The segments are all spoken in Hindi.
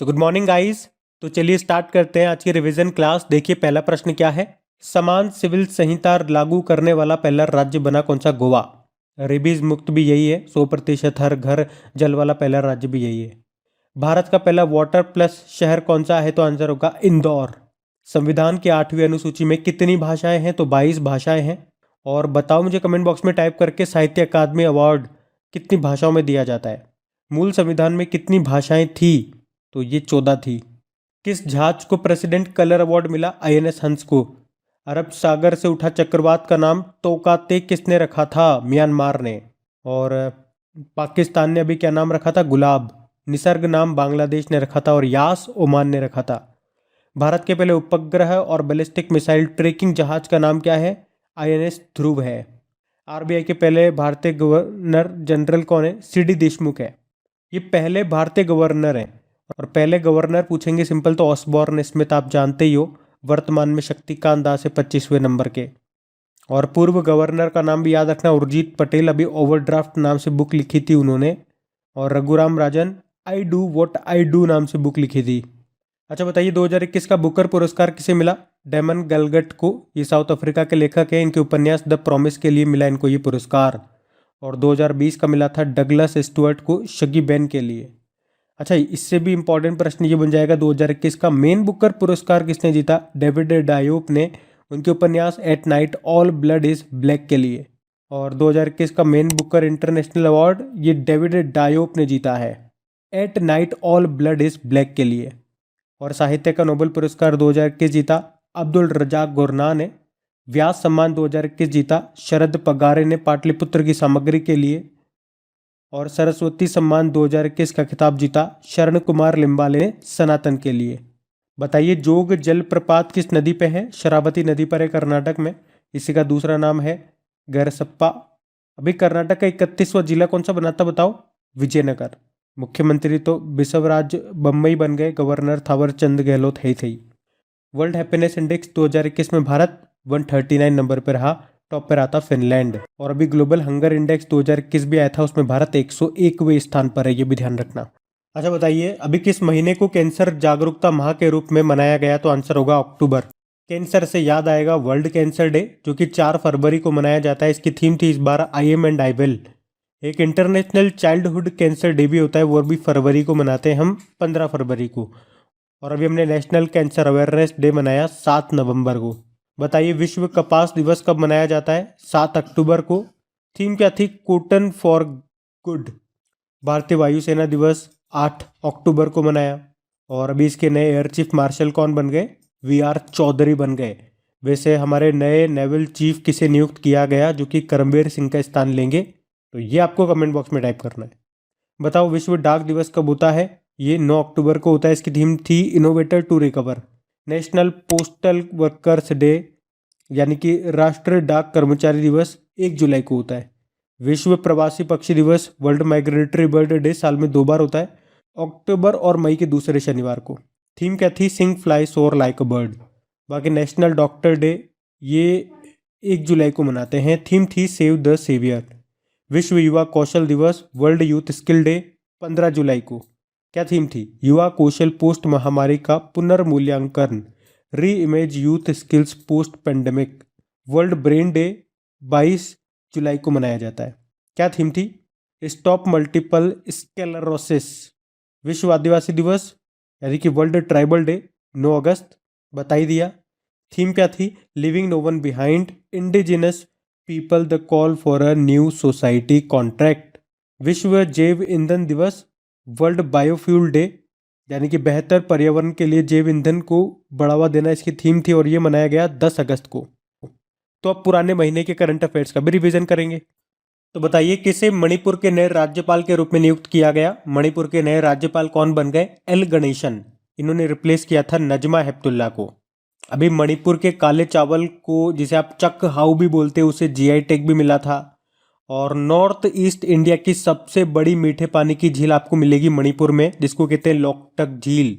So good morning guys. तो चलिए स्टार्ट करते हैं आज की रिवीजन क्लास। देखिए पहला प्रश्न क्या है। समान सिविल संहिता लागू करने वाला पहला राज्य बना कौन सा? गोवा। रेबीज मुक्त भी यही है। 100% हर घर जल वाला पहला राज्य भी यही है। भारत का पहला वाटर प्लस शहर कौन सा है? तो आंसर होगा इंदौर। संविधान की 8वीं अनुसूची में कितनी भाषाएं हैं? तो 22 भाषाएं हैं। और बताओ मुझे कमेंट बॉक्स में टाइप करके साहित्य अकादमी अवार्ड कितनी भाषाओं में दिया जाता है। मूल संविधान में कितनी भाषाएं थी? तो ये 14 थी। किस जहाज को प्रेसिडेंट कलर अवार्ड मिला? आईएनएस हंस को। अरब सागर से उठा चक्रवात का नाम तोकाते किसने रखा था? म्यांमार ने। और पाकिस्तान ने अभी क्या नाम रखा था? गुलाब। निसर्ग नाम बांग्लादेश ने रखा था और यास ओमान ने रखा था। भारत के पहले उपग्रह और बैलिस्टिक मिसाइल ट्रैकिंग जहाज का नाम क्या है? आईएनएस ध्रुव है। आरबीआई के पहले भारतीय गवर्नर जनरल कौन है? सीडी देशमुख है। ये पहले भारतीय गवर्नर हैं। और पहले गवर्नर पूछेंगे सिंपल तो ऑसबॉर्न स्मिथ आप जानते ही हो। वर्तमान में शक्तिकांत दास है 25वें नंबर के। और पूर्व गवर्नर का नाम भी याद रखना, उर्जित पटेल। अभी ओवरड्राफ्ट नाम से बुक लिखी थी उन्होंने। और Raghuram Rajan I do what I do नाम से बुक लिखी थी। अच्छा बताइए 2021 का बुकर पुरस्कार किसे मिला? डेमन गलगट को। ये साउथ अफ्रीका के लेखक हैं। इनके उपन्यास द प्रॉमिस के लिए मिला इनको ये पुरस्कार। और 2020 का मिला था डगलस स्टुअर्ट को शगी बैन के लिए। अच्छा इससे भी इंपॉर्टेंट प्रश्न ये बन जाएगा 2021 का मेन बुकर पुरस्कार किसने जीता? डेविड डायोप ने। उनके उपन्यास at night all blood is black के लिए। और 2021 का मेन बुकर इंटरनेशनल अवार्ड ये डेविड डायोप ने जीता है at night all blood is black के लिए। और साहित्य का नोबेल पुरस्कार 2021 जीता अब्दुल रजाक गुरना ने। व्यास सम्मान 2021 जीता शरद पगारे ने पाटलिपुत्र की सामग्री के लिए। और सरस्वती सम्मान 2021 का खिताब जीता शरण कुमार लिम्बाले ने सनातन के लिए। बताइए जोग जलप्रपात किस नदी पे है? शरावती नदी पर है कर्नाटक में। इसी का दूसरा नाम है गरसप्पा। अभी कर्नाटक का 31वां जिला कौन सा बनाता बताओ? विजयनगर। मुख्यमंत्री तो बिसवराज बम्बई बन गए, गवर्नर थावर चंद गहलोत है थे। वर्ल्ड हैप्पीनेस इंडेक्स 2021 में भारत 139 नंबर पर रहा। टॉप पर आता फिनलैंड। और अभी ग्लोबल हंगर इंडेक्स 2021 भी आया था, उसमें भारत 101वें स्थान पर है, ये भी ध्यान रखना। अच्छा बताइए अभी किस महीने को कैंसर जागरूकता माह के रूप में मनाया गया? तो आंसर होगा अक्टूबर। कैंसर से याद आएगा वर्ल्ड कैंसर डे जो कि 4 फरवरी को मनाया जाता है। इसकी थीम थी इस बार I am and I will. एक इंटरनेशनल चाइल्डहुड कैंसर डे भी होता है, वो भी फरवरी को मनाते हैं हम 15 फरवरी को। और अभी हमने नेशनल कैंसर अवेयरनेस डे मनाया 7 नवंबर को। बताइए विश्व कपास दिवस कब मनाया जाता है? 7 अक्टूबर को। थीम क्या थी? Cotton for good. भारतीय वायुसेना दिवस 8 अक्टूबर को मनाया। और अभी इसके नए एयर चीफ मार्शल कौन बन गए? वी आर चौधरी बन गए। वैसे हमारे नए नेवल चीफ किसे नियुक्त किया गया जो कि करमबीर सिंह का स्थान लेंगे? तो ये आपको कमेंट बॉक्स में टाइप करना है। बताओ विश्व डाक दिवस कब होता है? ये 9 अक्टूबर को होता है। इसकी थीम थी innovator to recover. National postal workers day यानी कि राष्ट्रीय डाक कर्मचारी दिवस 1 जुलाई को होता है। विश्व प्रवासी पक्षी दिवस वर्ल्ड माइग्रेटरी बर्ड डे साल में 2 बार होता है, अक्टूबर और मई के दूसरे शनिवार को। थीम क्या थी? सिंग फ्लाई सोर लाइक अ बर्ड। बाकी नेशनल डॉक्टर डे ये 1 जुलाई को मनाते हैं। थीम थी सेव द सेवियर। विश्व युवा कौशल दिवस वर्ल्ड यूथ स्किल डे 15 जुलाई को। क्या थीम थी? युवा कौशल पोस्ट महामारी का पुनर्मूल्यांकन, री image youth skills post pandemic. World brain day 22 जुलाई को मनाया जाता है। क्या थीम थी? Stop multiple sclerosis. विश्व आदिवासी दिवस यानी कि वर्ल्ड ट्राइबल डे 9 अगस्त। बता ही दिया। थीम क्या थी? Living no one behind, indigenous people the call for a new society contract. विश्व जैव ईंधन दिवस वर्ल्ड बायोफ्यूल डे यानी कि बेहतर पर्यावरण के लिए जैव ईंधन को बढ़ावा देना इसकी थीम थी और ये मनाया गया 10 अगस्त को। तो अब पुराने महीने के करंट अफेयर्स का भी रिवीजन करेंगे। तो बताइए किसे मणिपुर के नए राज्यपाल के रूप में नियुक्त किया गया? मणिपुर के नए राज्यपाल कौन बन गए? एल गणेशन। इन्होंने रिप्लेस किया था नजमा हेपतुल्ला को। अभी मणिपुर के काले चावल को जिसे आप चक हाउ भी बोलते हैं उसे जीआई टैग भी मिला था। और नॉर्थ ईस्ट इंडिया की सबसे बड़ी मीठे पानी की झील आपको मिलेगी मणिपुर में, जिसको कहते हैं लोकटक झील,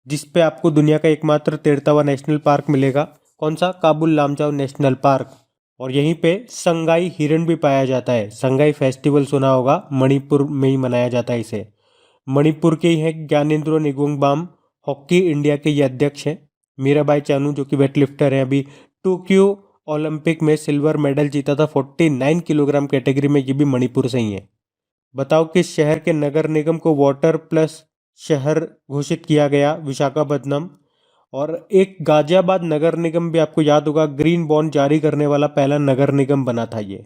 जिसपे आपको दुनिया का एकमात्र तैरता हुआ नेशनल पार्क मिलेगा। कौन सा? Kabul Lamjao national park. और यहीं पे संगाई हिरण भी पाया जाता है। संगाई फेस्टिवल सुना होगा, मणिपुर में ही मनाया जाता है इसे। मणिपुर के ही हैं ज्ञानेंद्रो निगोंगबाम, हॉकी इंडिया के ये अध्यक्ष हैं। मीराबाई चानू जो कि वेटलिफ्टर हैं, अभी टोक्यो ओलंपिक में सिल्वर मेडल जीता था 49 किलोग्राम कैटेगरी में, ये भी मणिपुर से ही है। बताओ किस शहर के नगर निगम को वाटर प्लस शहर घोषित किया गया? विशाखापट्टनम। और एक गाजियाबाद नगर निगम भी आपको याद होगा, ग्रीन बॉन्ड जारी करने वाला पहला नगर निगम बना था ये।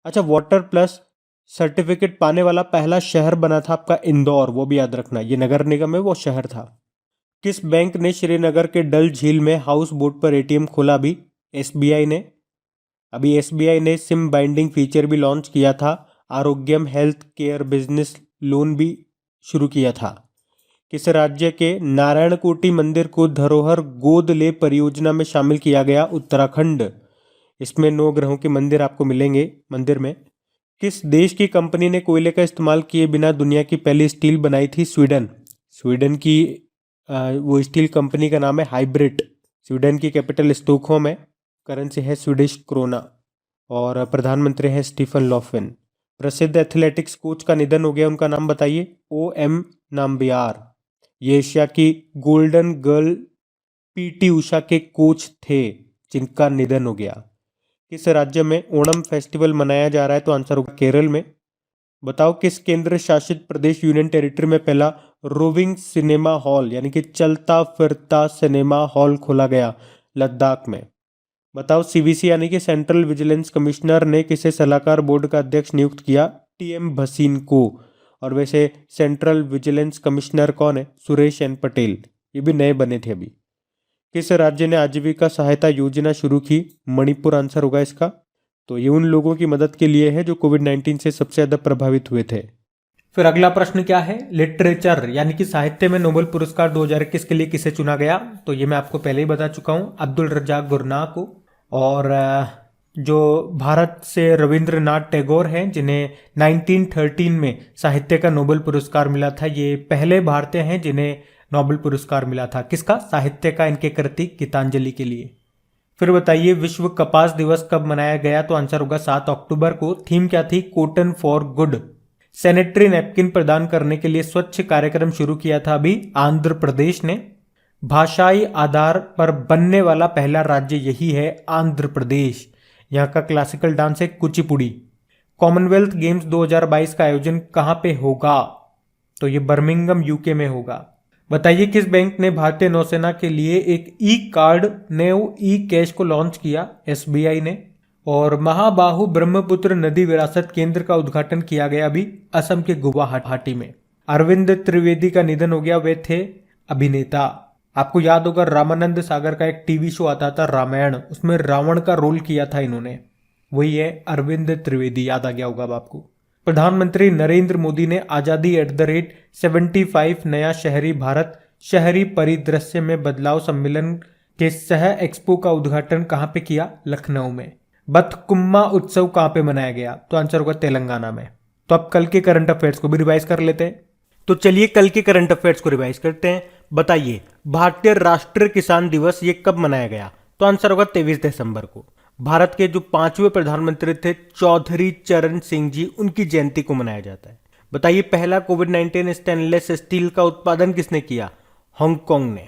अच्छा, वाटर प्लस सर्टिफिकेट पाने वाला पहला शहर बना था आपका इंदौर, वो भी याद रखना, ये नगर निगम है, वो शहर था। किस बैंक ने श्रीनगर के डल झील में हाउस बोट पर एटीएम खोला? भी एसबीआई ने। अभी एसबीआई ने सिम बाइंडिंग फीचर भी लॉन्च किया था। आरोग्यम हेल्थ केयर बिजनेस लोन भी शुरू किया था। किस राज्य के नारायणकोटि मंदिर को धरोहर गोद ले परियोजना में शामिल किया गया? उत्तराखंड। इसमें 9 ग्रहों के मंदिर आपको मिलेंगे मंदिर में। किस देश की कंपनी ने कोयले का इस्तेमाल किए बिना दुनिया की पहली स्टील बनाई थी? स्वीडन। स्वीडन की वो स्टील कंपनी का नाम है हाइब्रिड। स्वीडन की कैपिटल स्टॉकहोम है, करेंसी है स्वीडिश क्रोना, और प्रधानमंत्री है स्टीफन लॉफवेन। प्रसिद्ध एथलेटिक्स कोच का निधन हो गया, उनका नाम बताइए? OM नाम्बियार। ये एशिया की गोल्डन गर्ल PT उषा के कोच थे जिनका निधन हो गया। किस राज्य में ओणम फेस्टिवल मनाया जा रहा है? तो आंसर होगा केरल में। बताओ किस केंद्र शासित प्रदेश यूनियन टेरिटरी में पहला रोविंग सिनेमा हॉल यानी कि चलता फिरता सिनेमा हॉल खोला गया? लद्दाख में। बताओ CVC यानी कि सेंट्रल विजिलेंस कमिश्नर ने किसे सलाहकार बोर्ड का अध्यक्ष नियुक्त किया? TM भसीन को। और वैसे सेंट्रल विजिलेंस कमिश्नर कौन है? सुरेश एन पटेल, ये भी नए बने थे अभी। किस राज्य ने आजीविका सहायता योजना शुरू की? मणिपुर आंसर होगा इसका। तो ये उन लोगों की मदद के लिए है जो कोविड-19 से सबसे ज्यादा प्रभावित हुए थे। फिर अगला प्रश्न क्या है? लिटरेचर यानी कि साहित्य में नोबेल पुरस्कार 2021 के लिए किसे चुना गया? तो ये मैं आपको पहले ही बता चुका हूं, अब्दुल रज्जाक गुरनाह को। और जो भारत से रविंद्रनाथ टैगोर हैं जिन्हें 1913 में साहित्य का नोबेल पुरस्कार मिला था, ये पहले भारतीय हैं जिन्हें नोबेल पुरस्कार मिला था। किसका? साहित्य का, इनके कृति गीतांजलि के लिए। फिर बताइए विश्व कपास दिवस कब मनाया गया? तो आंसर होगा 7 अक्टूबर को। थीम क्या थी? Cotton for good. Sanitary napkin प्रदान करने के लिए स्वच्छ कार्यक्रम शुरू किया था अभी आंध्र प्रदेश ने। भाषाई आधार पर बनने वाला पहला राज्य यही है, आंध्र प्रदेश। यहाँ का क्लासिकल डांस है कुचिपुड़ी। कॉमनवेल्थ गेम्स 2022 का आयोजन कहाँ पे होगा? तो ये बर्मिंघम UK में होगा। बताइए किस बैंक ने भारतीय नौसेना के लिए एक कार्ड नेव कैश को लॉन्च किया? SBI ने। और महाबाहु ब्रह्मपुत्र नदी विरासत केंद्र का उद्घाटन किया गया अभी असम के गुवाहाटी में। अरविंद त्रिवेदी का निधन हो गया, वे थे अभिनेता। आपको याद होगा रामानंद सागर का एक टीवी शो आता था रामायण, उसमें रावण का रोल किया था इन्होंने, वही है अरविंद त्रिवेदी। याद आ गया होगा अब आपको। प्रधानमंत्री नरेंद्र मोदी ने आजादी @75 नया शहरी भारत शहरी परिदृश्य में बदलाव सम्मेलन के सह एक्सपो का उद्घाटन कहां पे किया? लखनऊ में। बथकुम्मा उत्सव कहां पे मनाया गया? तो आंसर होगा तेलंगाना में। तो अब कल के करंट अफेयर्स को भी रिवाइज कर लेते हैं। तो चलिए कल के करंट अफेयर्स को रिवाइज करते हैं। बताइए भारतीय राष्ट्रीय किसान दिवस ये कब मनाया गया? तो आंसर होगा 23 दिसंबर को। भारत के जो 5वें प्रधानमंत्री थे चौधरी चरण सिंह जी, उनकी जयंती को मनाया जाता है। बताइए पहला कोविड-19 स्टेनलेस स्टील का उत्पादन किसने किया? हांगकांग ने।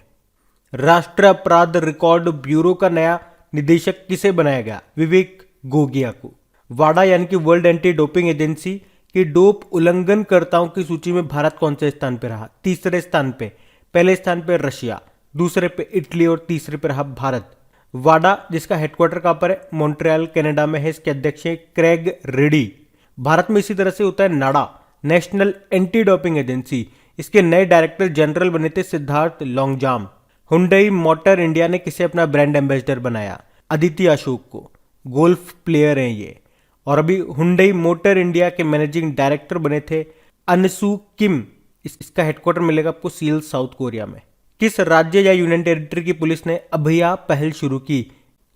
राष्ट्रीय अपराध रिकॉर्ड ब्यूरो का नया निदेशक किसे बनाया गया? विवेक गोगिया को। वाडा यानी कि वर्ल्ड एंटी डोपिंग एजेंसी कि डोप उल्लंघनकर्ताओं की सूची में भारत कौन से स्थान पर रहा? तीसरे स्थान पे। पहले स्थान पे रशिया, दूसरे पे इटली और तीसरे पे रहा भारत। वाडा जिसका हेडक्वार्टर कहां पर है? मॉन्ट्रियल कनाडा में है। इसके अध्यक्ष है क्रेग रेडी। भारत में इसी तरह से होता है नाडा, नेशनल एंटी डोपिंग एजेंसी। इसके नए डायरेक्टर जनरल बने थे सिद्धार्थ लॉन्गजाम। हुंडई मोटर इंडिया ने किसे अपना ब्रांड एम्बेसडर बनाया? अदिति अशोक को। गोल्फ प्लेयर हैं ये। और अभी हुंडई मोटर इंडिया के मैनेजिंग डायरेक्टर बने थे अनसू किम। इसका हेडक्वार्टर मिलेगा आपको सील, साउथ कोरिया में। किस राज्य या यूनियन टेरिटरी की पुलिस ने अभया पहल शुरू की?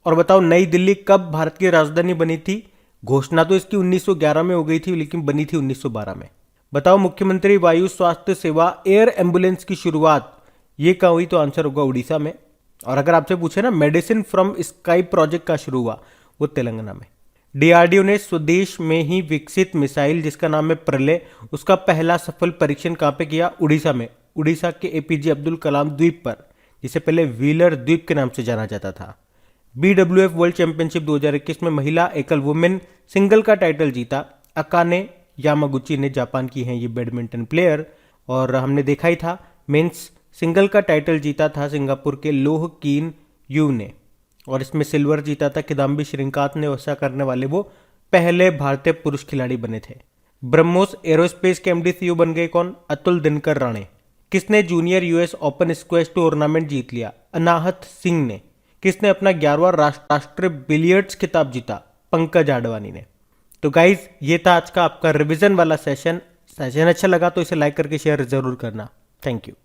और बताओ नई दिल्ली कब भारत की राजधानी बनी थी? घोषणा तो इसकी 1911 में हो गई थी, लेकिन बनी थी 1912 में। बताओ मुख्यमंत्री वायु स्वास्थ्य सेवा एयर एम्बुलेंस की शुरुआत ये कहाँ हुई? तो आंसर होगा उड़ीसा में। और अगर आपसे पूछे ना मेडिसिन फ्रॉम स्काई प्रोजेक्ट का शुरू हुआ, वो तेलंगाना में। डीआरडीओ ने स्वदेश में ही विकसित मिसाइल जिसका नाम है प्रलय, उसका पहला सफल परीक्षण कहाँ पे किया? उड़ीसा में, उड़ीसा के एपीजे अब्दुल कलाम द्वीप पर, जिसे पहले व्हीलर द्वीप के नाम से जाना जाता था। बीडब्ल्यूएफ वर्ल्ड चैंपियनशिप 2021 में महिला एकल वुमेन सिंगल का टाइटल जीता। अकाने यामागुची ने, जापान की हैं ये बैडमिंटन प्लेयर, और हमने देखा ही था मेंस सिंगल का टाइटल जीता था सिंगापुर के लोह कीन यू ने, और इसमें सिल्वर जीता था किदाम्बी श्रीकांत ने। ऐसा करने वाले वो पहले भारतीय पुरुष खिलाड़ी बने थे। ब्रह्मोस एरोस्पेस के एमडी सीईओ बन गए कौन? अतुल दिनकर राणे। किसने junior US open squash tournament जीत लिया? अनाहत सिंह ने। किसने अपना 11वां राष्ट्रीय बिलियर्ड्स खिताब जीता? पंकज आडवाणी ने। तो गाइज ये था आज का आपका रिवीजन वाला सेशन अच्छा लगा तो इसे लाइक करके शेयर जरूर करना। Thank you.